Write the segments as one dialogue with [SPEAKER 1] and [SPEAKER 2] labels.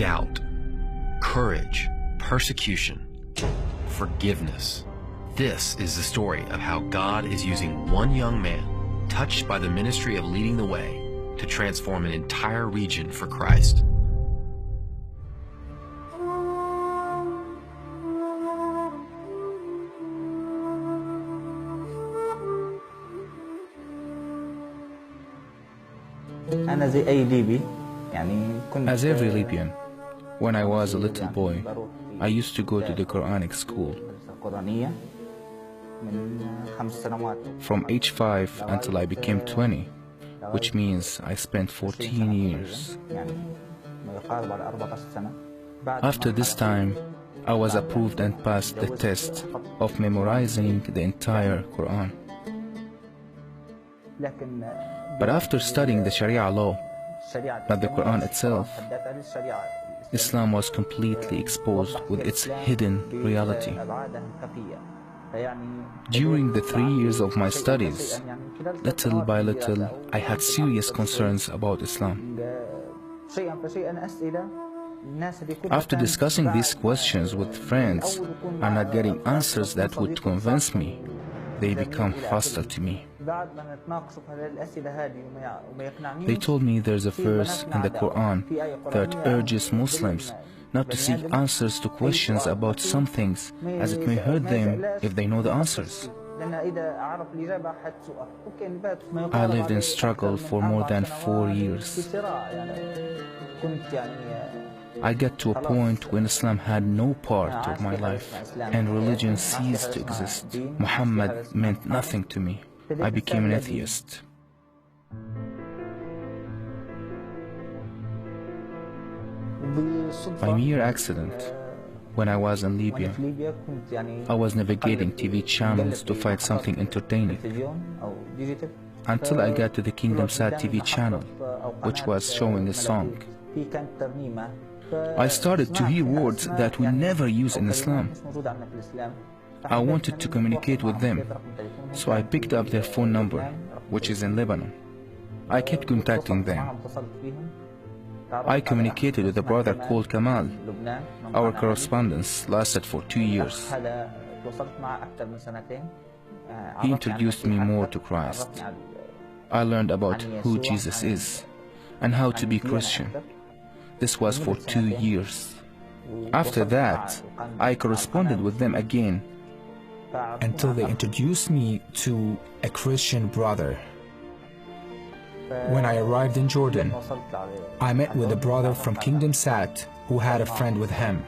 [SPEAKER 1] doubt, courage, persecution, forgiveness. This is the story of how God is using one young man, touched by the ministry of leading the way, to transform an entire region for Christ.
[SPEAKER 2] As every Libyan, when I was a little boy, I used to go to the Quranic school. From age 5 until I became 20, which means I spent 14 years. After this time, I was approved and passed the test of memorizing the entire Quran. But after studying the Sharia law, not the Quran itself, Islam was completely exposed with its hidden reality. During the 3 years of my studies, little by little, I had serious concerns about Islam. After discussing these questions with friends and not getting answers that would convince me, they become hostile to me. They told me there's a verse in the Quran that urges Muslims not to seek answers to questions about some things, as it may hurt them if they know the answers. I lived in struggle for more than 4 years. I got to a point when Islam had no part of my life and religion ceased to exist. Muhammad meant nothing to me. I became an atheist. By mere accident, when I was in Libya, I was navigating TV channels to find something entertaining, until I got to the Kingdom Sad TV channel, which was showing a song. I started to hear words that we never use in Islam. I wanted to communicate with them, so I picked up their phone number, which is in Lebanon. I kept contacting them. I communicated with a brother called Kamal. Our correspondence lasted for 2 years. He introduced me more to Christ. I learned about who Jesus is and how to be Christian. This was for 2 years. After that, I corresponded with them again
[SPEAKER 3] until they introduced me to a Christian brother. When I arrived in Jordan, I met with a brother from Kingdom Sad who had a friend with him.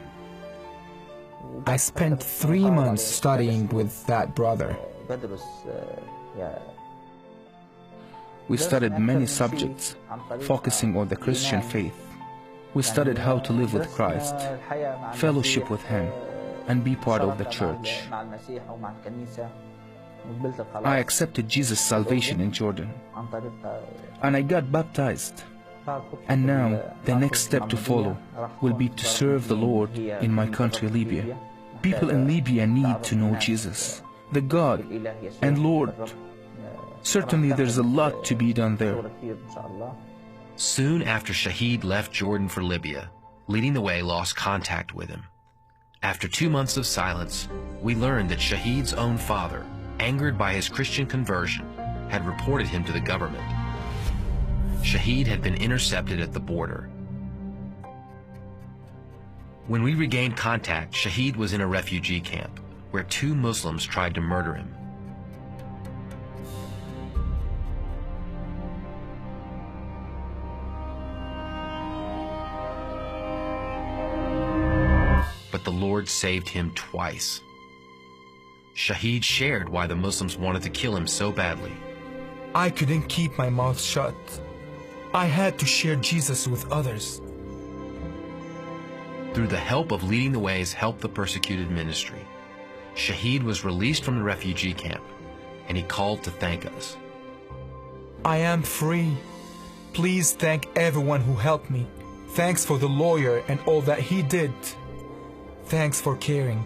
[SPEAKER 3] I spent 3 months studying with that brother.
[SPEAKER 2] We studied many subjects, focusing on the Christian faith. We studied how to live with Christ, fellowship with Him, and be part of the church. I accepted Jesus' salvation in Jordan, and I got baptized. And now, the next step to follow will be to serve the Lord in my country, Libya. People in Libya need to know Jesus, the God and Lord. Certainly, there's a lot to be done there.
[SPEAKER 1] Soon after Shahid left Jordan for Libya, Leading the Way lost contact with him. After 2 months of silence, we learned that Shahid's own father, angered by his Christian conversion, had reported him to the government. Shahid had been intercepted at the border. When we regained contact, Shahid was in a refugee camp, where 2 Muslims tried to murder him. But the Lord saved him twice. Shahid shared why the Muslims wanted to kill him so badly.
[SPEAKER 3] I couldn't keep my mouth shut. I had to share Jesus with others.
[SPEAKER 1] Through the help of Leading the Way's Help the Persecuted ministry, Shahid was released from the refugee camp, and he called to thank us.
[SPEAKER 3] I am free. Please thank everyone who helped me. Thanks for the lawyer and all that he did. Thanks for caring.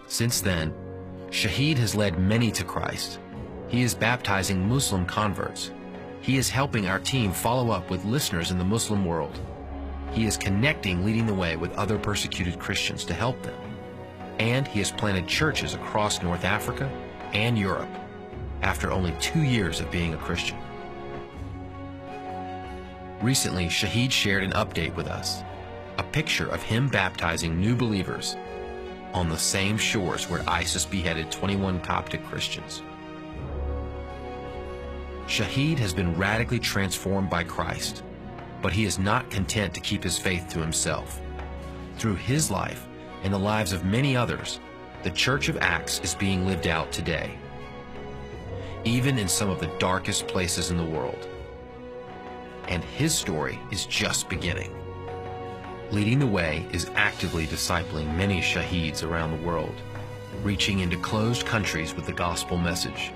[SPEAKER 1] Since then, Shahid has led many to Christ. He is baptizing Muslim converts. He is helping our team follow up with listeners in the Muslim world. he is connecting Leading the Way with other persecuted Christians to help them. And he has planted churches across North Africa and Europe after only 2 years of being a Christian. Recently, Shahid shared an update with us, a picture of him baptizing new believers on the same shores where ISIS beheaded 21 Coptic Christians. Shahid has been radically transformed by Christ, but he is not content to keep his faith to himself. Through his life and the lives of many others, the Church of Acts is being lived out today, even in some of the darkest places in the world. And his story is just beginning. Leading the Way is actively discipling many Shahids around the world, reaching into closed countries with the gospel message.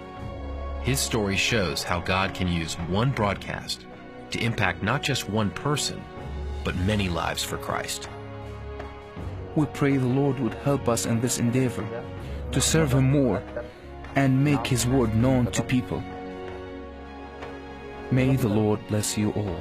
[SPEAKER 1] His story shows how God can use one broadcast to impact not just one person, but many lives for Christ.
[SPEAKER 2] We pray the Lord would help us in this endeavor to serve Him more and make His word known to people. May the Lord bless you all.